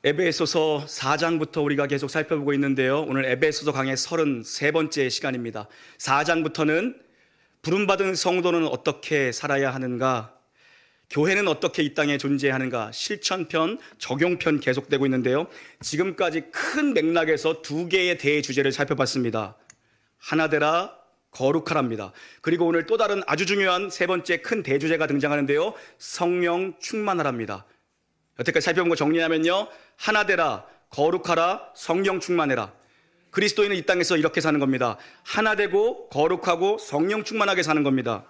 에베소서 4장부터 우리가 계속 살펴보고 있는데요. 오늘 에베소서 강의 33번째 시간입니다. 4장부터는 부름받은 성도는 어떻게 살아야 하는가, 교회는 어떻게 이 땅에 존재하는가, 실천편, 적용편 계속되고 있는데요. 지금까지 큰 맥락에서 두 개의 대주제를 살펴봤습니다. 하나되라, 거룩하랍니다. 그리고 오늘 또 다른 아주 중요한 세 번째 큰 대주제가 등장하는데요. 성령 충만하랍니다. 여태까지 살펴본 거 정리하면요, 하나되라, 거룩하라, 성령 충만해라. 그리스도인은 이 땅에서 이렇게 사는 겁니다. 하나되고 거룩하고 성령 충만하게 사는 겁니다.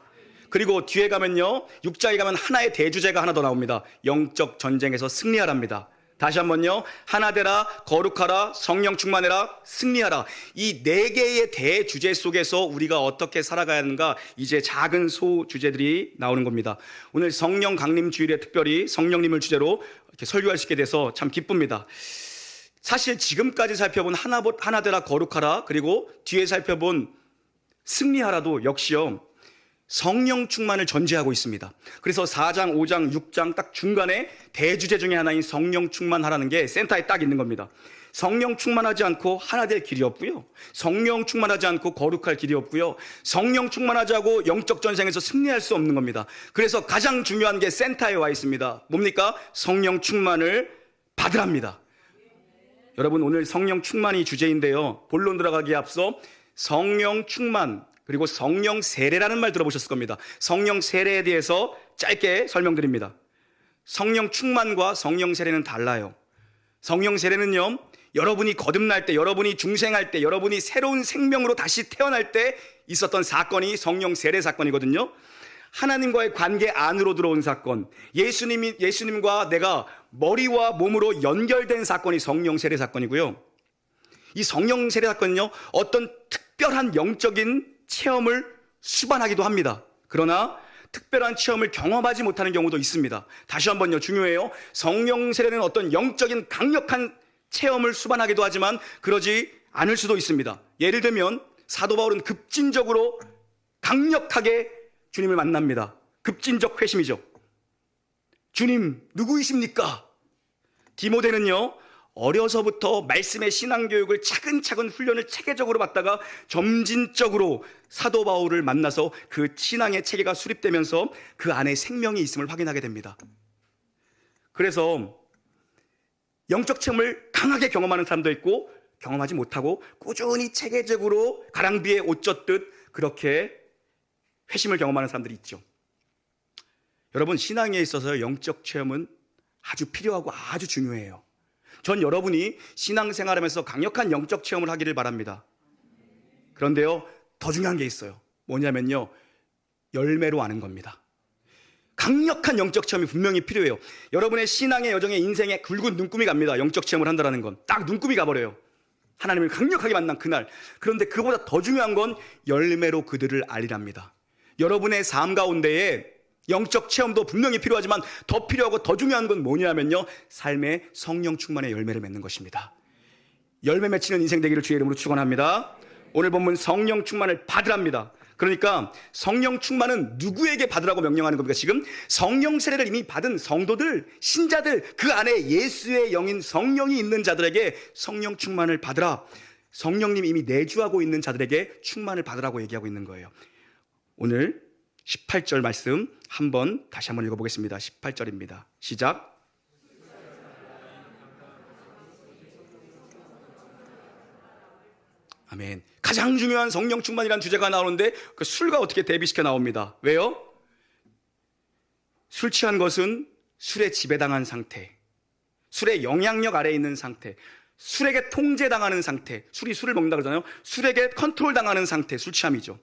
그리고 뒤에 가면요, 6장에 가면 하나의 대주제가 하나 더 나옵니다. 영적 전쟁에서 승리하랍니다. 다시 한번요, 하나되라, 거룩하라, 성령 충만해라, 승리하라. 이 네 개의 대주제 속에서 우리가 어떻게 살아가야 하는가, 이제 작은 소주제들이 나오는 겁니다. 오늘 성령 강림 주일에 특별히 성령님을 주제로 이렇게 설교할 수 있게 돼서 참 기쁩니다. 사실 지금까지 살펴본 하나되라, 거룩하라, 그리고 뒤에 살펴본 승리하라도 역시요, 성령 충만을 전제하고 있습니다. 그래서 4장, 5장, 6장 딱 중간에 대주제 중에 하나인 성령 충만하라는 게 센터에 딱 있는 겁니다. 성령 충만하지 않고 하나 될 길이 없고요, 성령 충만하지 않고 거룩할 길이 없고요, 성령 충만하지 않고 영적 전쟁에서 승리할 수 없는 겁니다. 그래서 가장 중요한 게 센터에 와 있습니다. 뭡니까? 성령 충만을 받으랍니다. 여러분, 오늘 성령 충만이 주제인데요, 본론 들어가기에 앞서 성령 충만 그리고 성령 세례라는 말 들어보셨을 겁니다. 성령 세례에 대해서 짧게 설명드립니다. 성령 충만과 성령 세례는 달라요. 성령 세례는요, 여러분이 거듭날 때, 여러분이 중생할 때, 여러분이 새로운 생명으로 다시 태어날 때 있었던 사건이 성령 세례 사건이거든요. 하나님과의 관계 안으로 들어온 사건, 예수님과 내가 머리와 몸으로 연결된 사건이 성령 세례 사건이고요. 이 성령 세례 사건은요, 어떤 특별한 영적인 체험을 수반하기도 합니다. 그러나 특별한 체험을 경험하지 못하는 경우도 있습니다. 다시 한번요, 중요해요. 성령 세례는 어떤 영적인 강력한 체험을 수반하기도 하지만 그러지 않을 수도 있습니다. 예를 들면 사도 바울은 급진적으로 강력하게 주님을 만납니다. 급진적 회심이죠. 주님 누구이십니까? 디모데는요, 어려서부터 말씀의 신앙교육을 차근차근 훈련을 체계적으로 받다가 점진적으로 사도 바울을 만나서 그 신앙의 체계가 수립되면서 그 안에 생명이 있음을 확인하게 됩니다. 그래서 영적 체험을 강하게 경험하는 사람도 있고, 경험하지 못하고 꾸준히 체계적으로 가랑비에 옷 젖듯 그렇게 회심을 경험하는 사람들이 있죠. 여러분, 신앙에 있어서 영적 체험은 아주 필요하고 아주 중요해요. 전 여러분이 신앙생활하면서 강력한 영적 체험을 하기를 바랍니다. 그런데요, 더 중요한 게 있어요. 뭐냐면요, 열매로 아는 겁니다. 강력한 영적 체험이 분명히 필요해요. 여러분의 신앙의 여정에, 인생에 굵은 눈금이 갑니다. 영적 체험을 한다는 건 딱 눈금이 가버려요. 하나님을 강력하게 만난 그날. 그런데 그보다 더 중요한 건 열매로 그들을 알리랍니다. 여러분의 삶 가운데에 영적 체험도 분명히 필요하지만 더 필요하고 더 중요한 건 뭐냐면요, 삶의 성령 충만의 열매를 맺는 것입니다. 열매 맺히는 인생 되기를 주의 이름으로 축원합니다. 오늘 본문 성령 충만을 받으랍니다. 그러니까 성령 충만은 누구에게 받으라고 명령하는 겁니까? 지금 성령 세례를 이미 받은 성도들, 신자들, 그 안에 예수의 영인 성령이 있는 자들에게 성령 충만을 받으라. 성령님이 이미 내주하고 있는 자들에게 충만을 받으라고 얘기하고 있는 거예요. 오늘 18절 말씀 다시 한번 읽어보겠습니다. 18절입니다. 시작. 아멘. 가장 중요한 성령 충만이라는 주제가 나오는데 그 술과 어떻게 대비시켜 나옵니다. 왜요? 술 취한 것은 술에 지배당한 상태, 술의 영향력 아래에 있는 상태, 술에게 통제당하는 상태, 술이 술을 먹는다 그러잖아요. 술에게 컨트롤 당하는 상태, 술 취함이죠.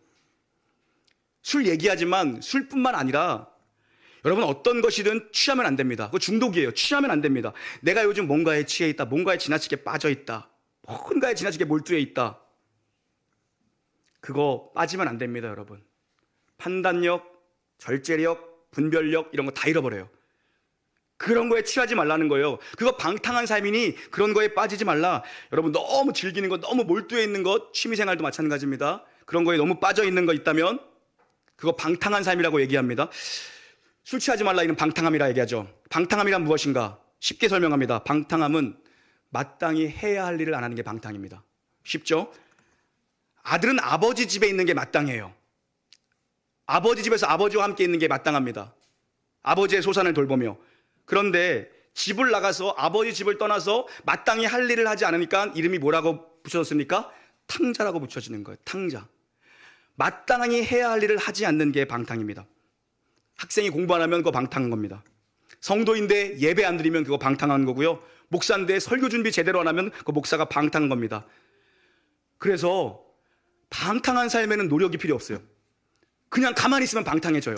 술 얘기하지만 술뿐만 아니라 여러분, 어떤 것이든 취하면 안 됩니다. 그거 중독이에요. 취하면 안 됩니다. 내가 요즘 뭔가에 취해 있다, 뭔가에 지나치게 빠져 있다, 뭔가에 지나치게 몰두해 있다, 그거 빠지면 안 됩니다. 여러분, 판단력, 절제력, 분별력 이런 거 다 잃어버려요. 그런 거에 취하지 말라는 거예요. 그거 방탕한 삶이니 그런 거에 빠지지 말라. 여러분, 너무 즐기는 것, 너무 몰두해 있는 것, 취미생활도 마찬가지입니다. 그런 거에 너무 빠져 있는 거 있다면 그거 방탕한 삶이라고 얘기합니다. 술 취하지 말라, 이는 방탕함이라 얘기하죠. 방탕함이란 무엇인가? 쉽게 설명합니다. 방탕함은 마땅히 해야 할 일을 안 하는 게 방탕입니다. 쉽죠? 아들은 아버지 집에 있는 게 마땅해요. 아버지 집에서 아버지와 함께 있는 게 마땅합니다. 아버지의 소산을 돌보며. 그런데 집을 나가서 아버지 집을 떠나서 마땅히 할 일을 하지 않으니까 이름이 뭐라고 붙여졌습니까? 탕자라고 붙여지는 거예요. 탕자. 마땅히 해야 할 일을 하지 않는 게 방탕입니다. 학생이 공부 안 하면 그거 방탕한 겁니다. 성도인데 예배 안 드리면 그거 방탕한 거고요. 목사인데 설교 준비 제대로 안 하면 그 목사가 방탕한 겁니다. 그래서 방탕한 삶에는 노력이 필요 없어요. 그냥 가만히 있으면 방탕해져요.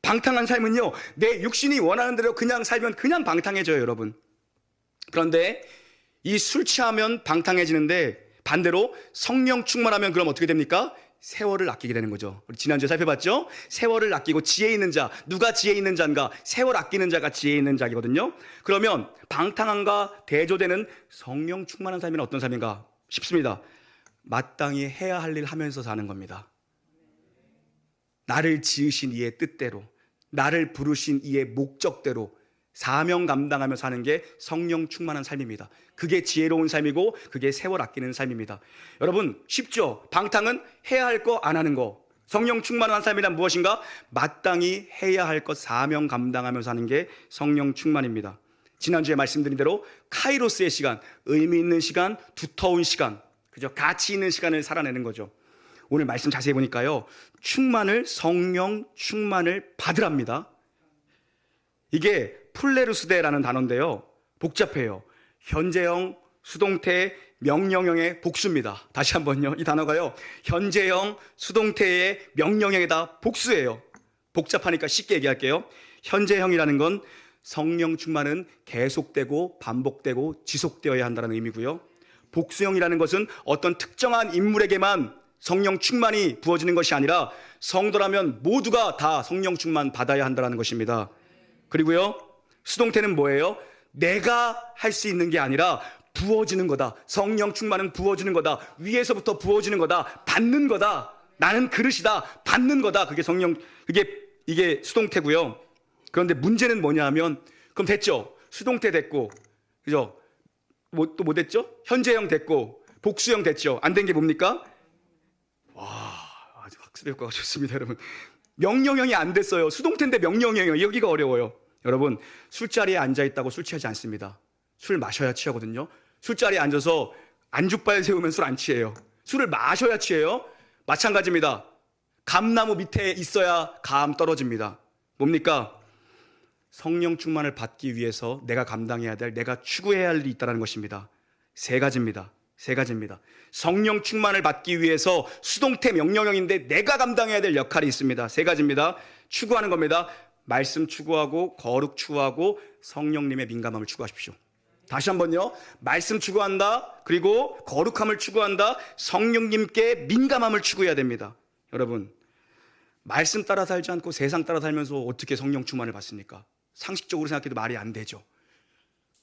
방탕한 삶은요, 내 육신이 원하는 대로 그냥 살면 그냥 방탕해져요, 여러분. 그런데 이 술 취하면 방탕해지는데 반대로 성령 충만하면 그럼 어떻게 됩니까? 세월을 아끼게 되는 거죠. 우리 지난주에 살펴봤죠? 세월을 아끼고 지혜 있는 자, 누가 지혜 있는 자인가? 세월 아끼는 자가 지혜 있는 자거든요. 그러면 방탕함과 대조되는 성령 충만한 삶은 어떤 삶인가? 쉽습니다. 마땅히 해야 할 일 하면서 사는 겁니다. 나를 지으신 이의 뜻대로, 나를 부르신 이의 목적대로 사명 감당하며 사는 게 성령 충만한 삶입니다. 그게 지혜로운 삶이고 그게 세월 아끼는 삶입니다. 여러분 쉽죠? 방탕은 해야 할 거 안 하는 거. 성령 충만한 삶이란 무엇인가? 마땅히 해야 할 것 사명 감당하며 사는 게 성령 충만입니다. 지난주에 말씀드린 대로 카이로스의 시간, 의미 있는 시간, 두터운 시간, 그죠? 가치 있는 시간을 살아내는 거죠. 오늘 말씀 자세히 보니까요, 충만을, 성령 충만을 받으랍니다. 이게 플레루스데라는 단어인데요, 복잡해요. 현재형, 수동태, 명령형의 복수입니다. 다시 한번요, 이 단어가요, 현재형, 수동태의 명령형에다 복수예요. 복잡하니까 쉽게 얘기할게요. 현재형이라는 건 성령 충만은 계속되고 반복되고 지속되어야 한다는 의미고요. 복수형이라는 것은 어떤 특정한 인물에게만 성령 충만이 부어지는 것이 아니라 성도라면 모두가 다 성령 충만 받아야 한다는 것입니다. 그리고요, 수동태는 뭐예요? 내가 할 수 있는 게 아니라 부어지는 거다. 성령 충만은 부어지는 거다. 위에서부터 부어지는 거다. 받는 거다. 나는 그릇이다. 받는 거다. 그게 이게 수동태고요. 그런데 문제는 뭐냐 하면, 그럼 됐죠? 수동태 됐고, 그죠? 또 뭐 됐죠? 현재형 됐고, 복수형 됐죠? 안 된 게 뭡니까? 와, 아주 학습 효과가 좋습니다, 여러분. 명령형이 안 됐어요. 수동태인데 명령형이에요. 여기가 어려워요. 여러분, 술자리에 앉아있다고 술 취하지 않습니다. 술 마셔야 취하거든요. 술자리에 앉아서 안주발 세우면 술 안 취해요. 술을 마셔야 취해요. 마찬가지입니다. 감나무 밑에 있어야 감 떨어집니다. 뭡니까? 성령 충만을 받기 위해서 내가 감당해야 될, 내가 추구해야 할 일이 있다는 것입니다. 세 가지입니다. 성령 충만을 받기 위해서 수동태 명령형인데 내가 감당해야 될 역할이 있습니다. 세 가지입니다. 추구하는 겁니다. 말씀 추구하고, 거룩 추구하고, 성령님의 민감함을 추구하십시오. 다시 한번요. 말씀 추구한다. 그리고 거룩함을 추구한다. 성령님께 민감함을 추구해야 됩니다. 여러분, 말씀 따라 살지 않고 세상 따라 살면서 어떻게 성령 충만을 받습니까? 상식적으로 생각해도 말이 안 되죠.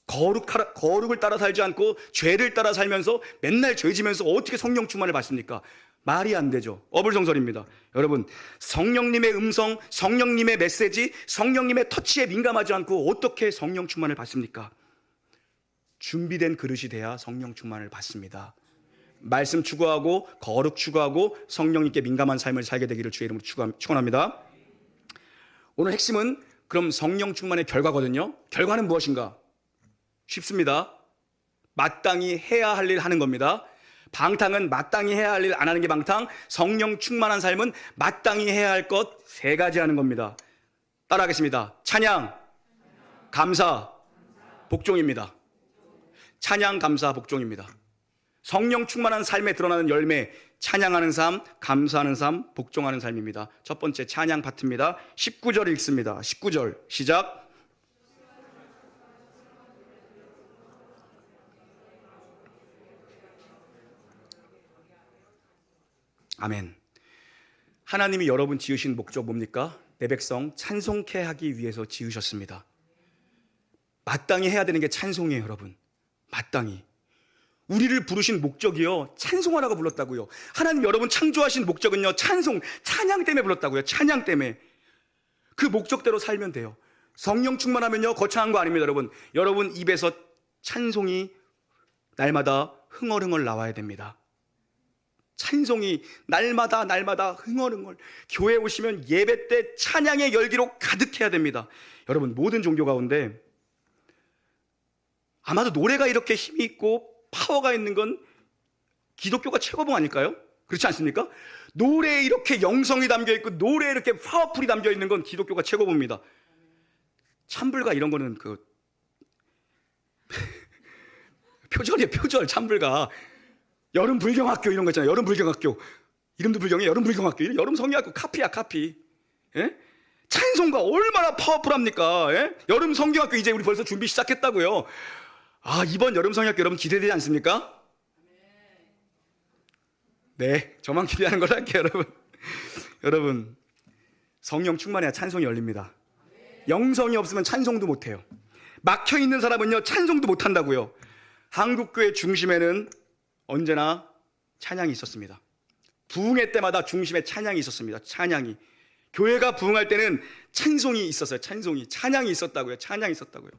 거룩을 따라 살지 않고 죄를 따라 살면서 맨날 죄 지면서 어떻게 성령 충만을 받습니까? 말이 안 되죠. 어불성설입니다. 여러분, 성령님의 음성, 성령님의 메시지, 성령님의 터치에 민감하지 않고 어떻게 성령 충만을 받습니까? 준비된 그릇이 돼야 성령 충만을 받습니다. 말씀 추구하고, 거룩 추구하고, 성령님께 민감한 삶을 살게 되기를 주의 이름으로 축원합니다. 오늘 핵심은 그럼 성령 충만의 결과거든요. 결과는 무엇인가? 쉽습니다. 마땅히 해야 할 일 하는 겁니다. 방탕은 마땅히 해야 할 일 안 하는 게 방탕, 성령 충만한 삶은 마땅히 해야 할 것 세 가지 하는 겁니다. 따라하겠습니다. 찬양, 감사, 복종입니다. 찬양, 감사, 복종입니다. 성령 충만한 삶에 드러나는 열매, 찬양하는 삶, 감사하는 삶, 복종하는 삶입니다. 첫 번째 찬양 파트입니다. 19절 읽습니다. 19절 시작. 아멘. 하나님이 여러분 지으신 목적 뭡니까? 내 백성 찬송케 하기 위해서 지으셨습니다. 마땅히 해야 되는 게 찬송이에요, 여러분. 마땅히. 우리를 부르신 목적이요, 찬송하라고 불렀다고요. 하나님 여러분 창조하신 목적은요, 찬양 때문에 불렀다고요. 찬양 때문에. 그 목적대로 살면 돼요. 성령 충만하면요, 거창한 거 아닙니다, 여러분. 여러분 입에서 찬송이 날마다 흥얼흥얼 나와야 됩니다. 찬송이 날마다 흥얼흥얼. 교회 오시면 예배 때 찬양의 열기로 가득해야 됩니다. 여러분, 모든 종교 가운데 아마도 노래가 이렇게 힘이 있고 파워가 있는 건 기독교가 최고봉 아닐까요? 그렇지 않습니까? 노래에 이렇게 영성이 담겨있고 노래에 이렇게 파워풀이 담겨있는 건 기독교가 최고봉입니다. 찬불가 이런 거는 표절이에요. 표절. 찬불가. 여름 불경학교 이런 거 있잖아요. 여름 불경학교. 이름도 불경해. 여름 불경학교. 여름 성경학교 카피야, 카피. 예? 찬송가 얼마나 파워풀합니까? 예? 여름 성경학교 이제 우리 벌써 준비 시작했다고요. 아, 이번 여름 성경학교 여러분 기대되지 않습니까? 네, 저만 기대하는 걸로 할게요, 여러분. 여러분, 성령 충만해야 찬송이 열립니다. 영성이 없으면 찬송도 못해요. 막혀있는 사람은요, 찬송도 못한다고요. 한국교회 중심에는 언제나 찬양이 있었습니다. 부흥회 때마다 중심에 찬양이 있었습니다. 찬양이. 교회가 부흥할 때는 찬송이 있었어요. 찬양이 있었다고요. 찬양이 있었다고요.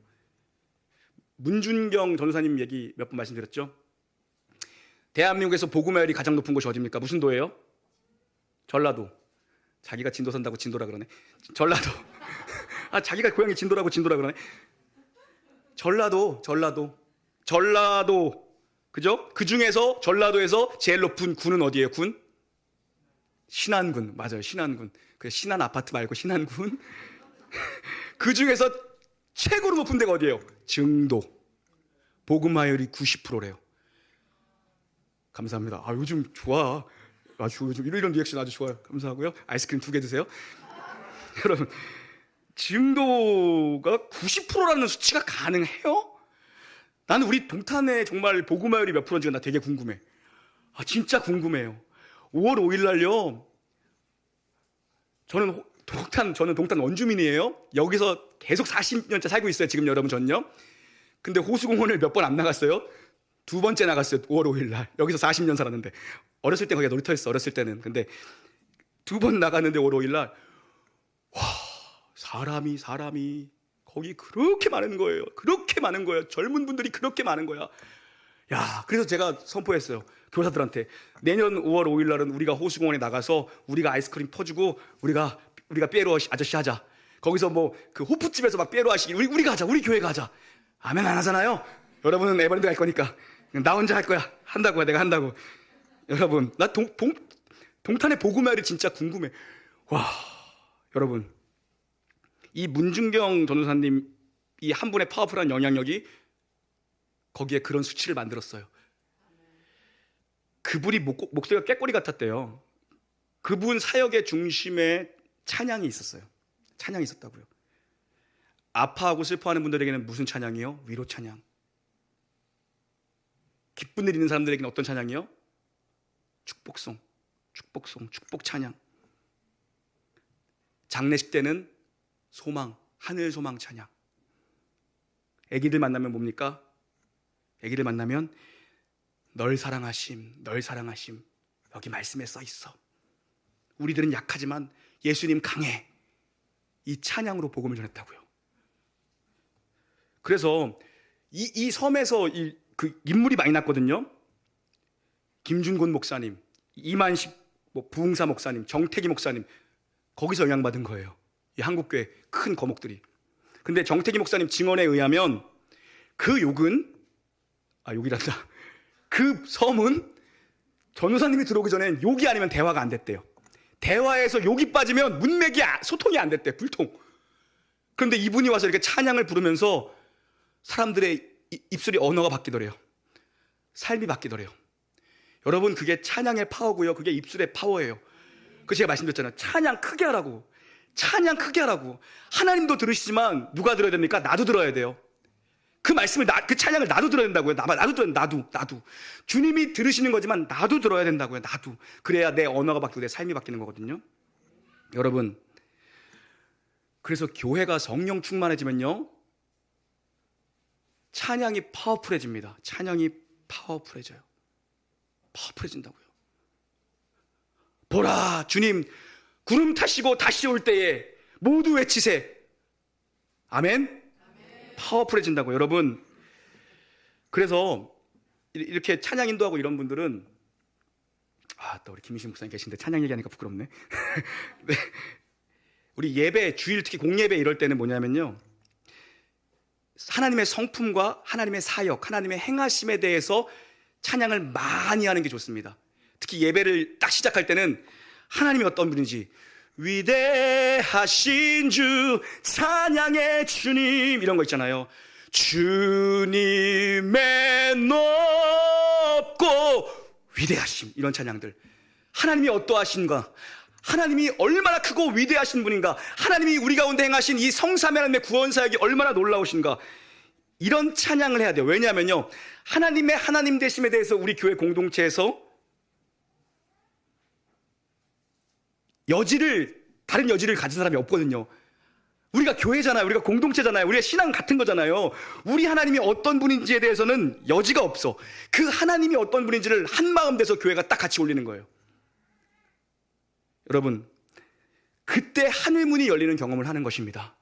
문준경 전도사님 얘기 몇 번 말씀드렸죠. 대한민국에서 복음화율이 가장 높은 곳이 어디입니까? 무슨 도예요? 전라도. 자기가 진도 산다고 진도라 그러네. 전라도. 아, 자기가 고향이 진도라 그러네. 전라도. 그죠? 그 중에서 전라도에서 제일 높은 군은 어디예요? 군? 신안군. 맞아요. 신안군. 그 신안 아파트 말고 신안군. 그 중에서 최고로 높은 데가 어디예요? 증도. 복음화율이 90%래요. 감사합니다. 아, 요즘 좋아. 아주 요즘 이런 리액션 아주 좋아요. 감사하고요. 아이스크림 2개 드세요. 여러분, 증도가 90%라는 수치가 가능해요? 나는 우리 동탄에 정말 복음화율이 몇 프로인지가 나 되게 궁금해. 아, 진짜 궁금해요. 5월 5일 날요. 저는 동탄 원주민이에요. 여기서 계속 40년째 살고 있어요. 지금 여러분 전요. 근데 호수공원을 몇 번 안 나갔어요. 2번째 나갔어요. 5월 5일 날. 여기서 40년 살았는데. 어렸을 때 거기가 놀이터였어. 어렸을 때는. 근데 2번 나갔는데 5월 5일 날. 와, 사람이 거기 그렇게 많은 거예요. 그렇게 많은 거예요. 젊은 분들이 그렇게 많은 거야. 야, 그래서 제가 선포했어요. 교사들한테 내년 5월 5일 날은 우리가 호수공원에 나가서 우리가 아이스크림 퍼주고 우리가 삐에로 아저씨 하자. 거기서 뭐 그 호프집에서 막 삐에로 하시기 우리가 하자. 우리 교회가 하자. 아멘 안 하잖아요. 여러분은 에버랜드 갈 거니까 나 혼자 할 거야. 한다고. 내가 한다고. 여러분, 나 동탄의 복음화율이 진짜 궁금해. 와, 여러분, 이 문준경 전도사님 이 한 분의 파워풀한 영향력이 거기에 그런 수치를 만들었어요. 그분이 목소리가 꾀꼬리 같았대요. 그분 사역의 중심에 찬양이 있었어요. 찬양이 있었다고요. 아파하고 슬퍼하는 분들에게는 무슨 찬양이요? 위로 찬양. 기쁜 일 있는 사람들에게는 어떤 찬양이요? 축복송, 축복 찬양. 장례식 때는 소망, 하늘 소망 찬양. 애기들 만나면 뭡니까? 애기들 만나면 널 사랑하심. 여기 말씀에 써 있어. 우리들은 약하지만 예수님 강해. 이 찬양으로 복음을 전했다고요. 그래서 이 섬에서 그 인물이 많이 났거든요. 김준곤 목사님, 이만식 부흥사 목사님, 정태기 목사님, 거기서 영향받은 거예요. 이 한국교회 큰 거목들이. 근데 정태기 목사님 증언에 의하면 그 욕이란다. 그 섬은 전도사님이 들어오기 전엔 욕이 아니면 대화가 안 됐대요. 대화에서 욕이 빠지면 문맥이 소통이 안 됐대. 불통. 그런데 이분이 와서 이렇게 찬양을 부르면서 사람들의 입술이 언어가 바뀌더래요. 삶이 바뀌더래요. 여러분, 그게 찬양의 파워고요. 그게 입술의 파워예요. 그 제가 말씀드렸잖아요. 찬양 크게 하라고. 하나님도 들으시지만 누가 들어야 됩니까? 나도 들어야 돼요. 그 말씀을 그 찬양을 나도 들어야 된다고요. 나도. 주님이 들으시는 거지만 나도 들어야 된다고요. 나도. 그래야 내 언어가 바뀌고 내 삶이 바뀌는 거거든요. 여러분, 그래서 교회가 성령 충만해지면요, 찬양이 파워풀해집니다. 찬양이 파워풀해진다고요. 보라, 주님 구름 타시고 다시 올 때에 모두 외치세. 아멘. 파워풀해진다고. 여러분, 그래서 이렇게 찬양 인도하고 이런 분들은 또 우리 김희신 목사님 계신데 찬양 얘기하니까 부끄럽네. 네. 우리 예배, 주일 특히 공예배 이럴 때는 뭐냐면요, 하나님의 성품과 하나님의 사역, 하나님의 행하심에 대해서 찬양을 많이 하는 게 좋습니다. 특히 예배를 딱 시작할 때는 하나님이 어떤 분인지, 위대하신 주 찬양의 주님 이런 거 있잖아요. 주님의 높고 위대하심, 이런 찬양들. 하나님이 어떠하신가, 하나님이 얼마나 크고 위대하신 분인가, 하나님이 우리 가운데 행하신 이 성삼위 하나님의 구원사역이 얼마나 놀라우신가, 이런 찬양을 해야 돼요. 왜냐하면요, 하나님의 하나님 되심에 대해서 우리 교회 공동체에서 다른 여지를 가진 사람이 없거든요. 우리가 교회잖아요. 우리가 공동체잖아요. 우리가 신앙 같은 거잖아요. 우리 하나님이 어떤 분인지에 대해서는 여지가 없어. 그 하나님이 어떤 분인지를 한마음 돼서 교회가 딱 같이 올리는 거예요. 여러분, 그때 하늘문이 열리는 경험을 하는 것입니다.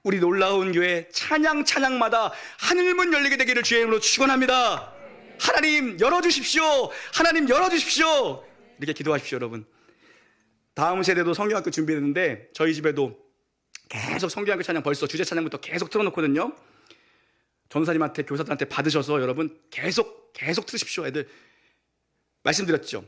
우리 놀라운 교회 찬양마다 하늘문 열리게 되기를 주의 이름으로 축원합니다. 하나님 열어주십시오. 하나님 열어주십시오. 이렇게 기도하십시오. 여러분, 다음 세대도 성경학교 준비했는데 저희 집에도 계속 성경학교 찬양, 벌써 주제 찬양부터 계속 틀어놓거든요. 전도사님한테, 교사들한테 받으셔서 여러분 계속 틀으십시오. 애들 말씀드렸죠.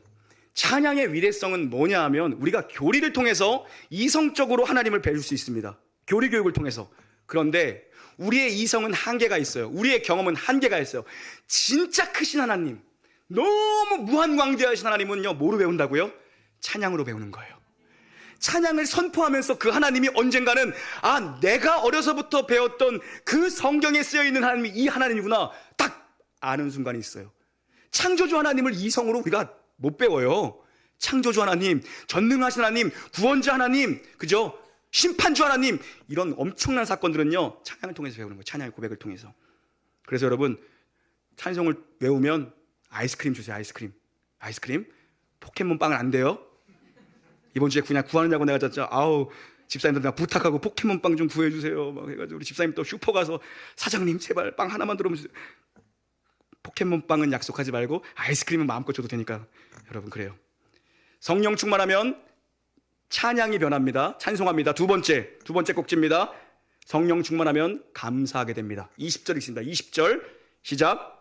찬양의 위대성은 뭐냐 하면, 우리가 교리를 통해서 이성적으로 하나님을 배울 수 있습니다. 교리 교육을 통해서. 그런데 우리의 이성은 한계가 있어요. 우리의 경험은 한계가 있어요. 진짜 크신 하나님, 너무 무한광대하신 하나님은요, 뭐로 배운다고요? 찬양으로 배우는 거예요. 찬양을 선포하면서 그 하나님이 언젠가는 내가 어려서부터 배웠던 그 성경에 쓰여있는 하나님이 이 하나님이구나 딱 아는 순간이 있어요. 창조주 하나님을 이성으로 우리가 못 배워요. 창조주 하나님, 전능하신 하나님, 구원자 하나님, 그죠? 심판주 하나님, 이런 엄청난 사건들은요, 찬양을 통해서 배우는 거예요. 찬양의 고백을 통해서. 그래서 여러분, 찬송을 외우면 아이스크림 주세요. 아이스크림. 포켓몬빵은 안 돼요. 이번 주에 그냥 구하느냐고 내가 진짜 집사님들 내가 부탁하고 포켓몬빵 좀 구해주세요 막 해가지고 우리 집사님 또 슈퍼 가서 사장님 제발 빵 하나만 들어오면 주세요. 포켓몬빵은 약속하지 말고 아이스크림은 마음껏 줘도 되니까. 여러분, 그래요. 성령 충만하면 찬양이 변합니다. 찬송합니다. 두 번째 꼭지입니다. 성령 충만하면 감사하게 됩니다. 20절 있습니다. 20절 시작.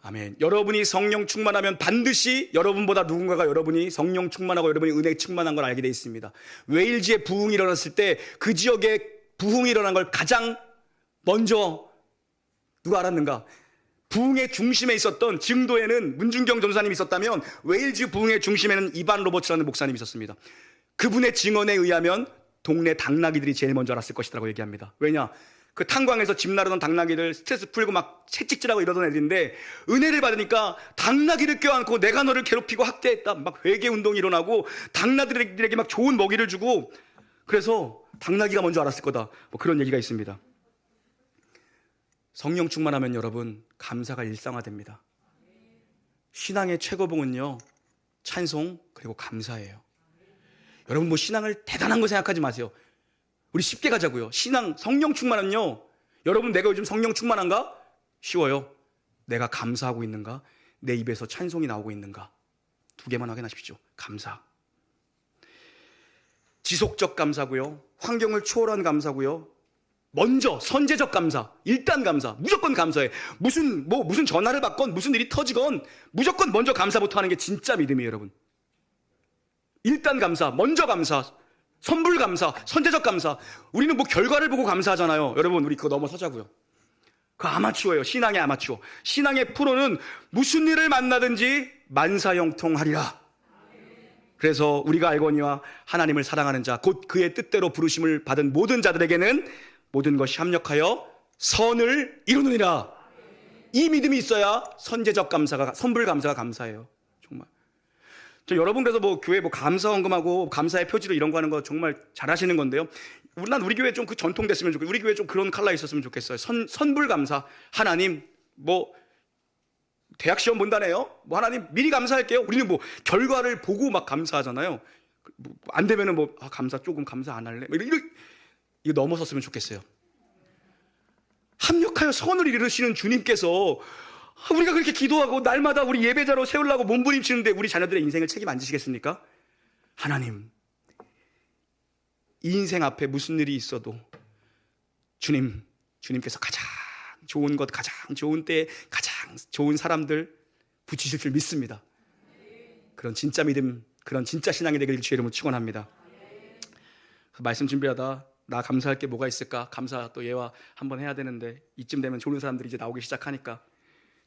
아멘. 여러분이 성령 충만하면 반드시 여러분보다 누군가가 여러분이 성령 충만하고 여러분이 은혜 충만한 걸 알게 돼 있습니다. 웨일즈에 부흥이 일어났을 때 그 지역에 부흥이 일어난 걸 가장 먼저 누가 알았는가? 부흥의 중심에 있었던 증도에는 문준경 전도사님이 있었다면, 웨일즈 부흥의 중심에는 이반 로버츠라는 목사님이 있었습니다. 그분의 증언에 의하면 동네 당나귀들이 제일 먼저 알았을 것이라고 얘기합니다. 왜냐? 그 탄광에서 집 나르던 당나귀들 스트레스 풀고 막 채찍질하고 이러던 애들인데, 은혜를 받으니까 당나귀를 껴안고 내가 너를 괴롭히고 학대했다, 막 회개 운동이 일어나고 당나귀들에게 막 좋은 먹이를 주고, 그래서 당나귀가 먼저 알았을 거다, 뭐 그런 얘기가 있습니다. 성령 충만하면 여러분, 감사가 일상화됩니다. 신앙의 최고봉은요, 찬송 그리고 감사예요. 여러분, 뭐 신앙을 대단한 거 생각하지 마세요. 우리 쉽게 가자고요. 신앙, 성령 충만은요, 여러분 내가 요즘 성령 충만한가? 쉬워요. 내가 감사하고 있는가? 내 입에서 찬송이 나오고 있는가? 두 개만 확인하십시오. 감사. 지속적 감사고요, 환경을 초월한 감사고요, 먼저 선제적 감사, 일단 감사, 무조건 감사해. 무슨 전화를 받건 무슨 일이 터지건 무조건 먼저 감사부터 하는 게 진짜 믿음이에요. 여러분, 일단 감사, 먼저 감사, 선불 감사, 선제적 감사. 우리는 뭐 결과를 보고 감사하잖아요. 여러분, 우리 그거 넘어서자고요. 그 아마추어예요. 신앙의 아마추어. 신앙의 프로는 무슨 일을 만나든지 만사형통하리라. 그래서 우리가 알거니와 하나님을 사랑하는 자, 곧 그의 뜻대로 부르심을 받은 모든 자들에게는 모든 것이 합력하여 선을 이루느니라. 이 믿음이 있어야 선제적 감사가, 선불 감사가 감사해요. 정말. 여러분, 그래서 뭐 교회 뭐 감사 헌금하고 감사의 표지로 이런 거 하는 거 정말 잘하시는 건데요. 난 우리 교회 좀 그 전통 됐으면 좋겠어요. 우리 교회 좀 그런 칼라 있었으면 좋겠어요. 선불 감사. 하나님, 뭐 대학 시험 본다네요. 뭐 하나님 미리 감사할게요. 우리는 뭐 결과를 보고 막 감사하잖아요. 안 되면은 뭐 감사 조금 감사 안 할래. 이거 넘어섰으면 좋겠어요. 합력하여 선을 이루시는 주님께서 우리가 그렇게 기도하고 날마다 우리 예배자로 세우려고 몸부림치는데 우리 자녀들의 인생을 책임 안 지시겠습니까? 하나님, 이 인생 앞에 무슨 일이 있어도 주님께서 가장 좋은 것, 가장 좋은 때에 가장 좋은 사람들 붙이실 줄 믿습니다. 그런 진짜 믿음, 그런 진짜 신앙이 되길 주의 이름으로 축원합니다. 말씀 준비하다 나 감사할 게 뭐가 있을까? 감사 또 예화 한번 해야 되는데 이쯤 되면 졸는 사람들이 이제 나오기 시작하니까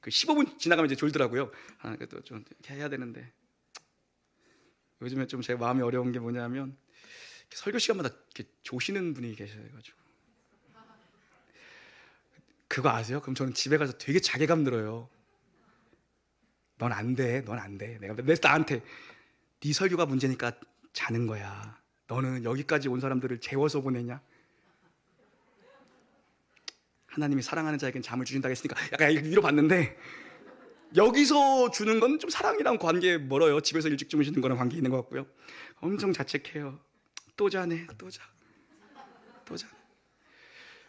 그 15분 지나가면 이제 졸더라고요. 그래도 좀 해야 되는데 요즘에 좀 제가 마음이 어려운 게 뭐냐면 설교 시간마다 이렇게 조시는 분이 계셔가지고 그거 아세요? 그럼 저는 집에 가서 되게 자괴감 들어요. 넌 안 돼, 넌 안 돼. 내가 나한테 네 설교가 문제니까 자는 거야. 너는 여기까지 온 사람들을 재워서 보내냐? 하나님이 사랑하는 자에겐 잠을 주신다고 했으니까 약간 위로받는데 여기서 주는 건 좀 사랑이랑 관계에 멀어요. 집에서 일찍 주무시는 거랑 관계 있는 것 같고요. 엄청 자책해요. 또 자네, 또 자.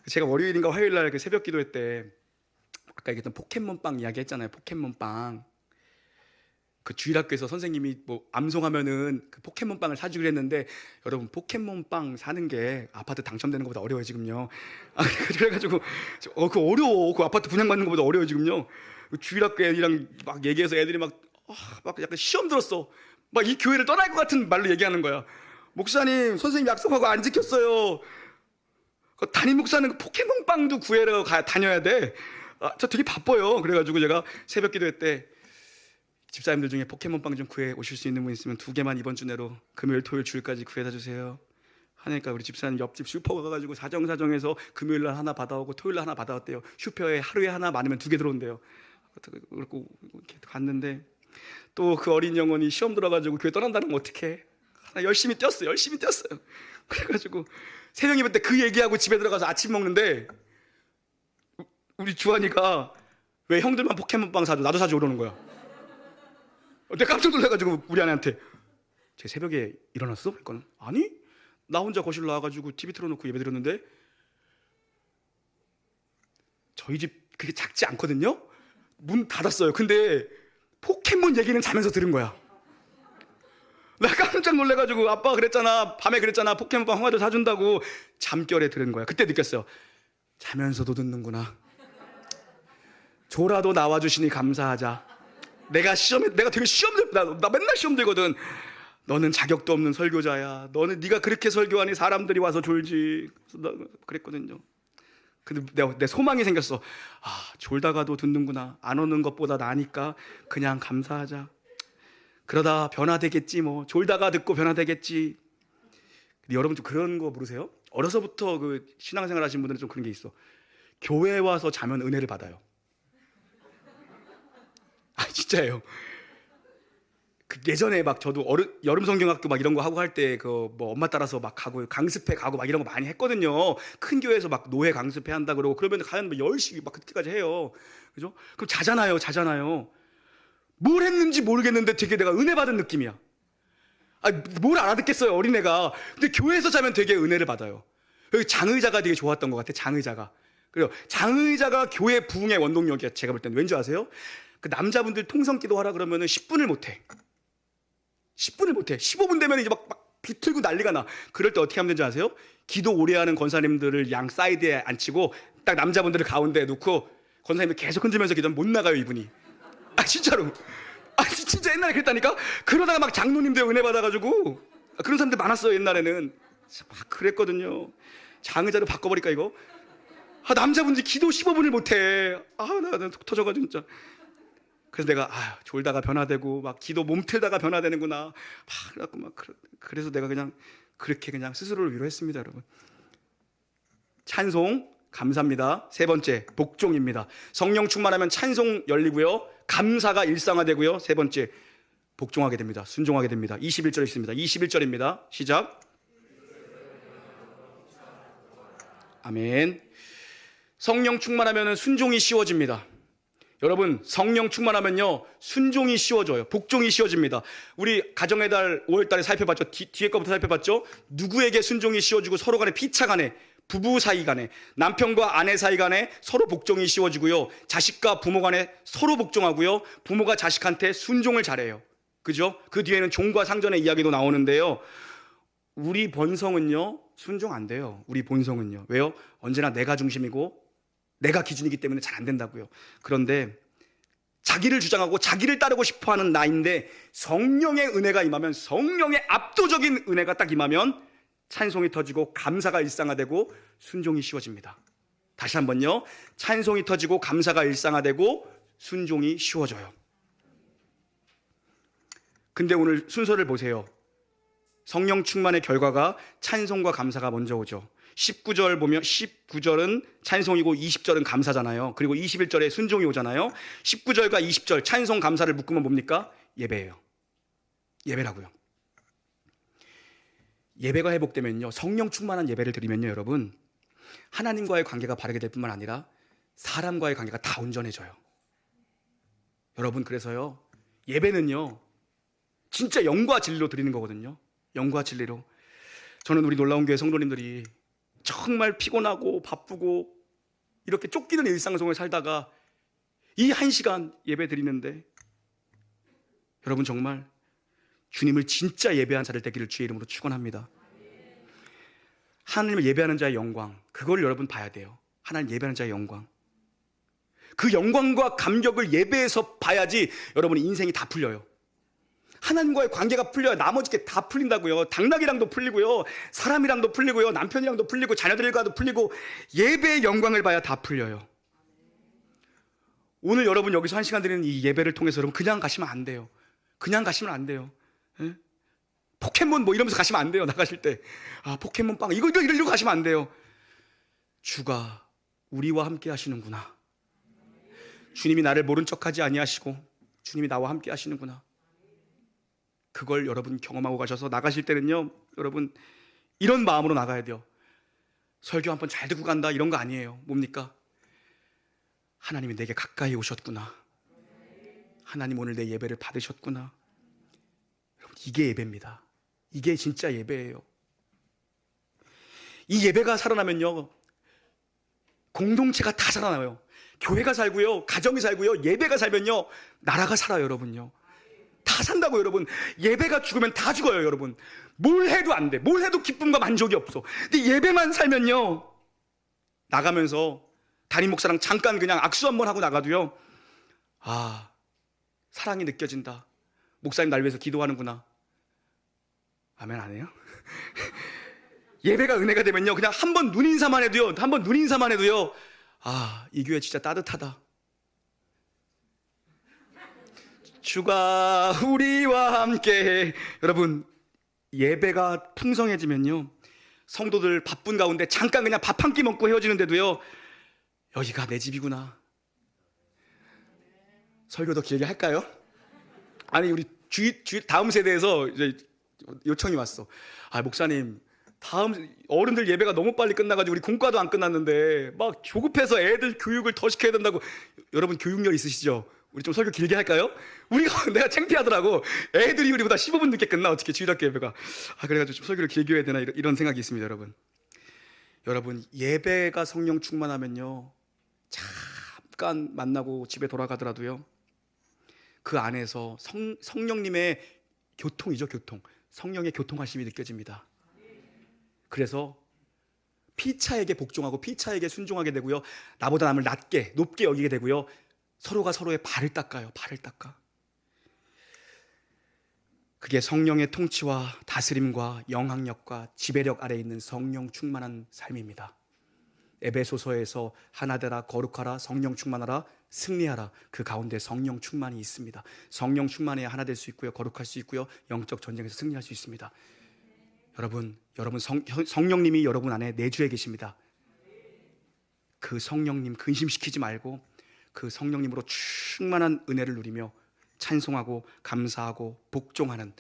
제가 월요일인가 화요일날 그 새벽 기도회 때 아까 얘기했던 포켓몬빵 이야기 했잖아요. 포켓몬빵. 그 주일학교에서 선생님이 뭐 암송하면은 그 포켓몬빵을 사주기로 했는데 여러분 포켓몬빵 사는 게 아파트 당첨되는 것보다 어려워요 지금요. 그래가지고 그 어려워. 그 아파트 분양받는 것보다 어려워요 지금요. 주일학교 애들이랑 막 얘기해서 애들이 막 약간 시험 들었어. 막 이 교회를 떠날 것 같은 말로 얘기하는 거야. 목사님 선생님 약속하고 안 지켰어요. 그 담임 목사는 포켓몬빵도 구해러 다녀야 돼. 저 되게 바빠요. 그래가지고 제가 새벽 기도회 때 집사님들 중에 포켓몬빵 좀 구해 오실 수 있는 분 있으면 2개만 이번 주 내로 금요일 토요일 주일까지 구해다 주세요 하니까 우리 집사님 옆집 슈퍼 가가지고 사정사정해서 금요일날 하나 받아오고 토요일날 하나 받아왔대요. 슈퍼에 하루에 하나 많으면 2개 들어온대요. 그렇고 이렇게 갔는데 또 그 어린 영혼이 시험 들어가지고 교회 떠난다는 건 어떡해. 열심히 뛰었어요. 그래가지고 새벽 예배 때 그 얘기하고 집에 들어가서 아침 먹는데 우리 주한이가 왜 형들만 포켓몬빵 사줘 나도 사줘 그러는 거야. 내가 깜짝 놀라가지고 우리 아내한테 제 새벽에 일어났어? 그러니까 아니 나 혼자 거실로 나와가지고 TV 틀어놓고 예배 드렸는데 저희 집 그게 작지 않거든요? 문 닫았어요. 근데 포켓몬 얘기는 자면서 들은 거야. 나 깜짝 놀래가지고 아빠가 그랬잖아 밤에 그랬잖아 포켓몬빵 형아들 사준다고 잠결에 들은 거야. 그때 느꼈어요. 자면서도 듣는구나. 조라도 나와주시니 감사하자. 내가 되게 나 맨날 시험 들거든. 너는 자격도 없는 설교자야. 네가 그렇게 설교하니 사람들이 와서 졸지. 그랬거든요. 근데 내 소망이 생겼어. 졸다가도 듣는구나. 안 오는 것보다 나니까 그냥 감사하자. 그러다 변화되겠지 뭐. 졸다가 듣고 변화되겠지. 근데 여러분 좀 그런 거 모르세요? 어려서부터 그 신앙생활 하신 분들은 좀 그런 게 있어. 교회 와서 자면 은혜를 받아요. 진짜예요. 그 예전에 막 저도 여름 성경학교 막 이런 거 하고 할 때 그 뭐 엄마 따라서 막 가고 강습회 가고 막 이런 거 많이 했거든요. 큰 교회에서 막 노예 강습회 한다 그러고 그러면 가면 10시 막 그때까지 해요. 그죠? 그럼 자잖아요. 뭘 했는지 모르겠는데 되게 내가 은혜 받은 느낌이야. 뭘 알아듣겠어요 어린애가. 근데 교회에서 자면 되게 은혜를 받아요. 여기 장의자가 되게 좋았던 것 같아. 장의자가. 그래요. 장의자가 교회 부흥의 원동력이야. 제가 볼 때는 왠지 아세요? 그 남자분들 통성기도 하라 그러면은 10분을 못해. 15분 되면 이제 막 비틀고 난리가 나. 그럴 때 어떻게 하면 되는지 아세요? 기도 오래 하는 권사님들을 양 사이드에 앉히고 딱 남자분들을 가운데에 놓고 권사님이 계속 흔들면서 기도하면 못 나가요 이분이. 진짜로. 진짜 옛날에 그랬다니까. 그러다가 막 장로님들 은혜 받아가지고 그런 사람들 많았어요 옛날에는. 막 그랬거든요. 장의자로 바꿔버릴까 이거? 남자분들이 기도 15분을 못해. 나 속 터져가지고 진짜. 그래서 내가 졸다가 변화되고 막 기도 몸틀다가 변화되는구나. 그래서 내가 그냥 그렇게 그냥 스스로를 위로했습니다, 여러분. 찬송 감사합니다. 3번째 복종입니다. 성령 충만하면 찬송 열리고요. 감사가 일상화되고요. 3번째 복종하게 됩니다. 순종하게 됩니다. 21절 있습니다. 21절입니다. 시작. 아멘. 성령 충만하면 순종이 쉬워집니다. 여러분 성령 충만하면요 순종이 쉬워져요. 복종이 쉬워집니다. 우리 가정의 달 5월달에 살펴봤죠. 뒤에 거부터 살펴봤죠. 누구에게 순종이 쉬워지고 서로 간에 피차간에 부부 사이 간에, 남편과 아내 사이 간에 서로 복종이 쉬워지고요. 자식과 부모 간에 서로 복종하고요. 부모가 자식한테 순종을 잘해요. 그죠? 그 뒤에는 종과 상전의 이야기도 나오는데요. 우리 본성은요, 순종 안 돼요. 우리 본성은요. 왜요? 언제나 내가 중심이고 내가 기준이기 때문에 잘 안 된다고요. 그런데 자기를 주장하고 자기를 따르고 싶어하는 나인데 성령의 은혜가 임하면, 성령의 압도적인 은혜가 딱 임하면 찬송이 터지고 감사가 일상화되고 순종이 쉬워집니다. 다시 한번요. 찬송이 터지고 감사가 일상화되고 순종이 쉬워져요. 근데 오늘 순서를 보세요. 성령 충만의 결과가 찬송과 감사가 먼저 오죠. 19절 보면 19절은 찬송이고 20절은 감사잖아요. 그리고 21절에 순종이 오잖아요. 19절과 20절 찬송 감사를 묶으면 뭡니까? 예배예요. 예배라고요. 예배가 회복되면요, 성령 충만한 예배를 드리면요, 여러분, 하나님과의 관계가 바르게 될 뿐만 아니라 사람과의 관계가 다 온전해져요. 여러분, 그래서요, 예배는요 진짜 영과 진리로 드리는 거거든요. 영과 진리로. 저는 우리 놀라운 교회 성도님들이 정말 피곤하고 바쁘고 이렇게 쫓기는 일상생활을 살다가 이 1시간 예배 드리는데, 여러분 정말 주님을 진짜 예배한 자들 되기를 주의 이름으로 축원합니다. 하나님을 예배하는 자의 영광, 그걸 여러분 봐야 돼요. 하나님 예배하는 자의 영광, 그 영광과 감격을 예배에서 봐야지 여러분 인생이 다 풀려요. 하나님과의 관계가 풀려야 나머지 게 다 풀린다고요. 당나귀랑도 풀리고요, 사람이랑도 풀리고요, 남편이랑도 풀리고 자녀들과도 풀리고, 예배의 영광을 봐야 다 풀려요. 오늘 여러분 여기서 1시간 드리는 이 예배를 통해서 여러분 그냥 가시면 안 돼요. 그냥 가시면 안 돼요. 예? 포켓몬 뭐 이러면서 가시면 안 돼요. 나가실 때 포켓몬 빵 이러고 가시면 안 돼요. 주가 우리와 함께 하시는구나. 주님이 나를 모른 척하지 아니하시고 주님이 나와 함께 하시는구나. 그걸 여러분 경험하고 가셔서 나가실 때는요, 여러분 이런 마음으로 나가야 돼요. 설교 한번 잘 듣고 간다 이런 거 아니에요. 뭡니까? 하나님이 내게 가까이 오셨구나. 하나님 오늘 내 예배를 받으셨구나. 여러분, 이게 예배입니다. 이게 진짜 예배예요. 이 예배가 살아나면요, 공동체가 다 살아나요. 교회가 살고요, 가정이 살고요, 예배가 살면요, 나라가 살아요. 여러분요, 다 산다고. 여러분, 예배가 죽으면 다 죽어요. 여러분, 뭘 해도 안 돼. 뭘 해도 기쁨과 만족이 없어. 근데 예배만 살면요, 나가면서 담임 목사랑 잠깐 그냥 악수 한번 하고 나가도요, 사랑이 느껴진다. 목사님 날 위해서 기도하는구나. 아멘 안 해요? 예배가 은혜가 되면요, 그냥 한번 눈인사만 해도요, 이 교회 진짜 따뜻하다. 주가 우리와 함께. 여러분, 예배가 풍성해지면요, 성도들 바쁜 가운데 잠깐 그냥 밥 한 끼 먹고 헤어지는데도요, 여기가 내 집이구나. 설교 더 길게 할까요? 아니, 우리 다음 세대에서 이제 요청이 왔어. 목사님, 다음 어른들 예배가 너무 빨리 끝나가지고 우리 공과도 안 끝났는데 막 조급해서 애들 교육을 더 시켜야 된다고. 여러분 교육열 있으시죠? 우리 좀 설교 길게 할까요? 내가 창피하더라고. 애들이 우리보다 15분 늦게 끝나, 어떻게 주일학교 예배가. 그래가지고 좀 설교를 길게 해야 되나, 이런 생각이 있습니다. 여러분 예배가 성령 충만하면요, 잠깐 만나고 집에 돌아가더라도요, 그 안에서 성령님의 교통이죠. 성령의 교통하심이 느껴집니다. 그래서 피차에게 복종하고 피차에게 순종하게 되고요, 나보다 남을 높게 여기게 되고요, 서로가 서로의 발을 닦아요. 그게 성령의 통치와 다스림과 영향력과 지배력 아래에 있는 성령 충만한 삶입니다. 에베소서에서 하나 되라, 거룩하라, 성령 충만하라, 승리하라, 그 가운데 성령 충만이 있습니다. 성령 충만해야 하나 될 수 있고요, 거룩할 수 있고요, 영적 전쟁에서 승리할 수 있습니다. 여러분 성령님이 여러분 안에 내주에 계십니다. 그 성령님 근심시키지 말고 그 성령님으로 충만한 은혜를 누리며 찬송하고 감사하고 복종하는,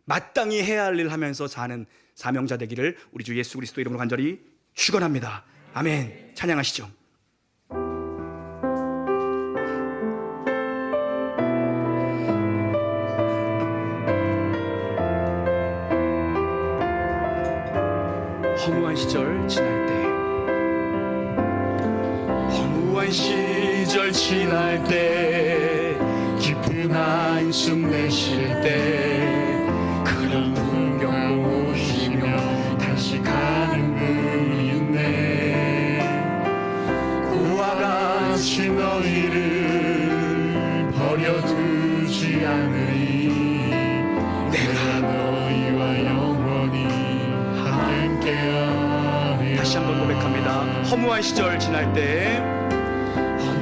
마땅히 해야 할 일 하면서 사는 사명자 되기를 우리 주 예수 그리스도 이름으로 간절히 축원합니다. 아멘. 찬양하시죠. 허무한 시절 지날 때 허무한 시절 지날 때 깊은 한숨 내쉴 때 그런 풍경 보시며 다시 가는 분이 있네. 그와 같이 너희를 버려두지 않으리. 내가 너희와 영원히 함께하리라. 다시 한번 고백합니다. 허무한 시절 지날 때,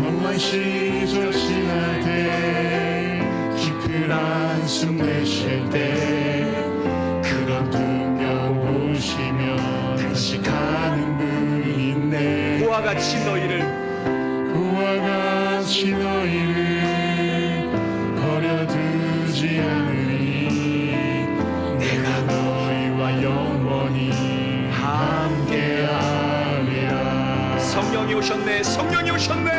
허무한 시절 지날 때, 깊은 한숨 내쉴 때 그런 풍경 보시며 다시 가는 분이 있네. 그와 같이 너희를 버려두지 않으리. 내가 너희와 영원히 함께하리라. 성령이 오셨네. 성령이 오셨네.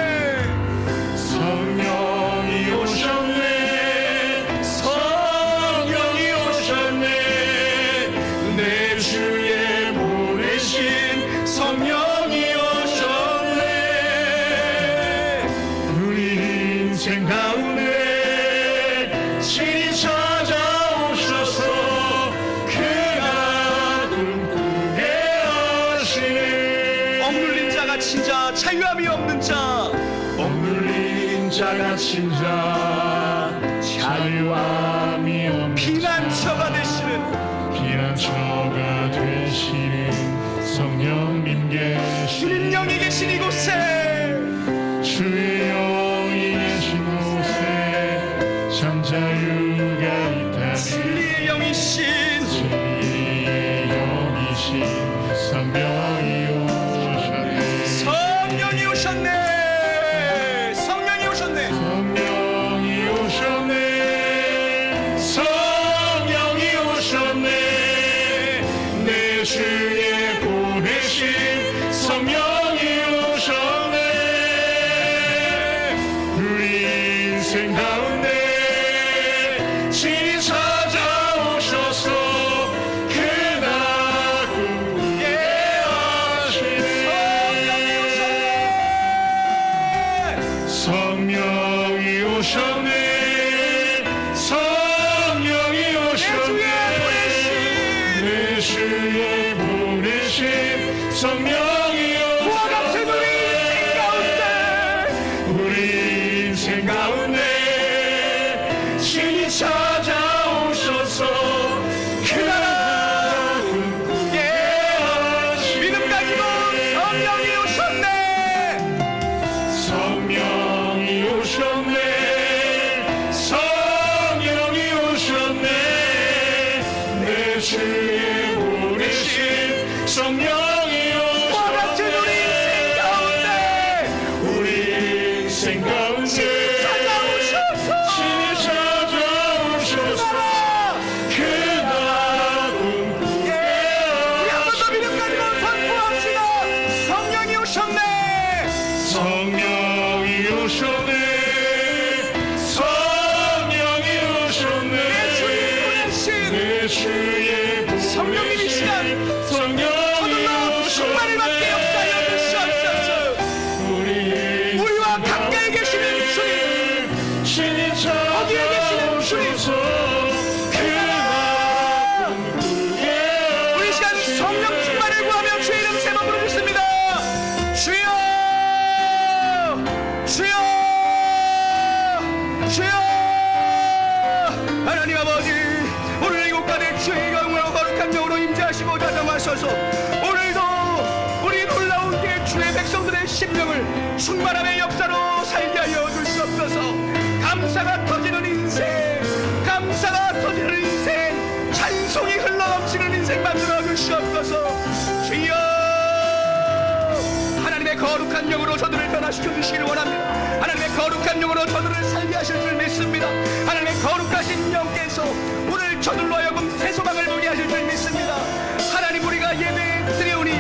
성령이 오셨네. 성령이 오셨네. 내 주에 보내신 성령이 오셨네. 우리 인생 가운데 친히 찾아오셔서 그 나라 꿈꾸게 하시네. 억눌린 자가 친자, 자유함이 없는 자, 억눌린 자가 친자, 자유함이 없는 피난처가 되시는 성령님 계시네. 주님 영이 계신 이곳에, 주의 영이 계신 곳에 참 자유가 있다네. 진리의 영이신 성령이 오셨네. 성령이 오셨네. 성령이 오셨네. 성령이 오셨네. 성령이 오셨네. 내 주에 보내신 성령이 오셨네. 우리 인생 가운데 친히 찾아오셔서 그 나라 꿈꾸게 하시네. 성령이 오셨네. 성령이 오셨네. 내 주에 보내신 성령이 오셨네. 우리 인생 가운데 친히 찾아오셔서 그 나라 꿈꾸게 하시네. 믿음 가지고 성령이 오셨네. 성령이 오셨네. 성령이 오셨네. 내 주에 보내신 성령이 오셨네. 우리 인생 가운데 친히 찾아오셔서 그 나라 꿈꾸게 하시네. 우리 한 번 더 믿음 가지고 선포합시다. 성령이 오셨네. 성령이 오셨네. 성령이 오셨네. 내 주의 성령님 이 시간 저들로 충만을 받게 역사하여 주시옵소서. 우리와 가까이 계시는 주님, 거기에 계시는 주님, 우리 시간 성령 충만을 구하며 주의 이름 세 번 부르겠습니다. 주여, 주여, 주여. 하나님 아버지, 오늘 이곳 가운데 주의 영광으로 거룩한 영으로 임재하시고 자정하셔서 오늘도 우리 놀라운 게 주의 백성들의 심령을 충만함의 역사로 살게 하여 주시옵소서. 감사가 터지는 인생, 감사가 터지는 인생, 찬송이 흘러넘치는 인생 만들어 주시옵소서. 주여, 하나님의 거룩한 영으로 저들을 변화시켜 주시기를 원합니다. 하나님의 거룩한 영으로 저들을 살게 하실 줄 믿습니다. 하나님의 거룩하신 영께서 오늘 저들로 하여금 새 소망을 보게 하실 줄 믿습니다. 하나님, 우리가 예배 드려오니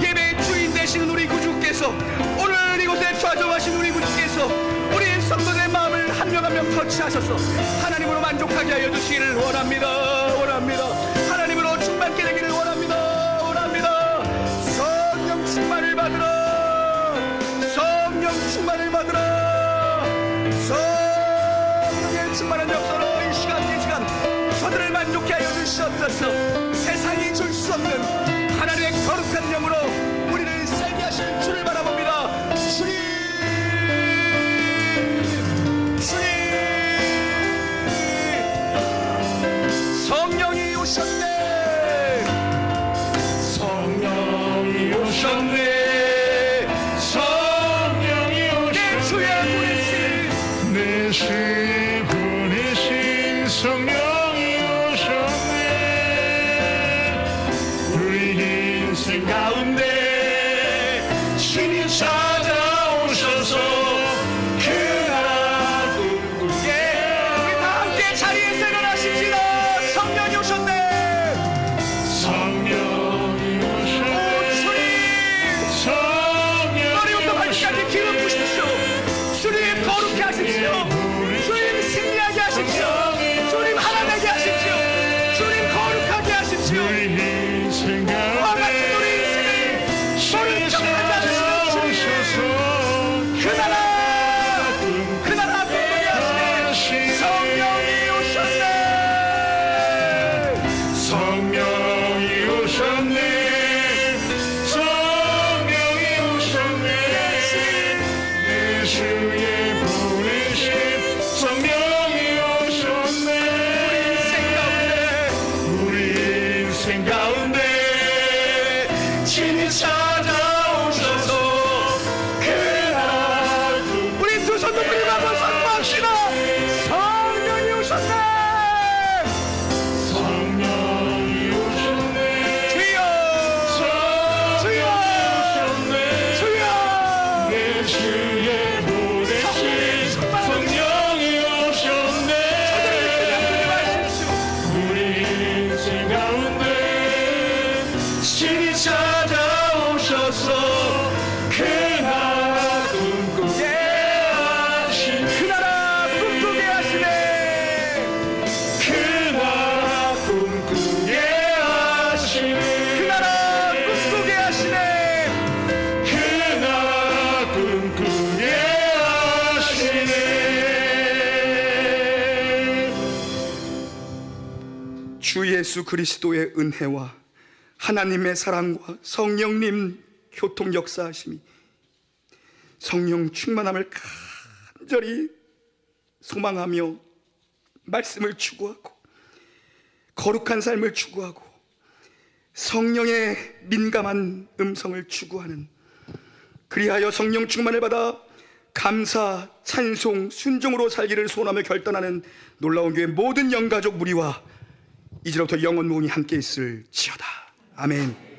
예배의 주인 되시는 우리 구주께서, 오늘 이곳에 좌정하신 우리 구주께서 우리 성도들의 마음을 한 명 한 명 터치하셔서 하나님으로 만족하게 하여 주시기를 원합니다. 원합니다. 하나님으로 충만케 되기를 원합니다. 원합니다. 성령 충만을 받으라. 성령 충만을 오셔서 세상이 줄 수 없는 하나님의 거룩한 영으로 우리를 살게 하실 주를 바라봅니다. 주님, 주님, 성령이 오셨네, 성령이 오셨네, 성령이 오셨네, 내 주의 보내신, 내 주의 보내신 성령이 오셨네. 우리 인생 가운데 신이 찾아오셔서 그 나라 꿈꾸게. 우리 다 함께 자리에서 일어나십시다. 성령이 오셨네. 성령이 오셨네. 주님, 성령이 머리부터 발끝까지 기름 부십시오. 주님 거룩해 하십시오. 주님 승리하게 하십시오. 주님 하나되게 하십시오. 주님 거룩하게 하십시오. 우리 인생 그와 같은 가운데 우리 인생을 신이 머리쪽하지 않으시는 주님, 그 나라 꿈꾸게 하시네. 성령이 오셨네. 성령이 오셨네. 성령이 오셨네. 내 주의 보내신 성령이 오셨네. 우리 인생 가운데 친히 찾아오셔서 그 나라 우리 두 손 높이 한번 선포합시다. 성령이 오셨네. 성령이 오셨네. 주여, 주여, 오셨네. 주여. 내 주의 보내신 성령이 오셨네. 우리 인생 가운데 신이 찾아오셔서 그 나라 꿈꾸게 하시네. 그 나라 꿈꾸게 하시네. 그 나라 꿈꾸게 하시네. 그 나라 꿈꾸게 하시네. 그 나라 꿈꾸게 하시네. 주 예수 그리스도의 은혜와 하나님의 사랑과 성령님 교통 역사하심이 성령 충만함을 간절히 소망하며 말씀을 추구하고 거룩한 삶을 추구하고 성령의 민감한 음성을 추구하는, 그리하여 성령 충만을 받아 감사, 찬송, 순종으로 살기를 소원하며 결단하는 놀라운 교회 모든 영가족 무리와 이제로부터 영원 무궁히 함께 있을지어다. 아멘.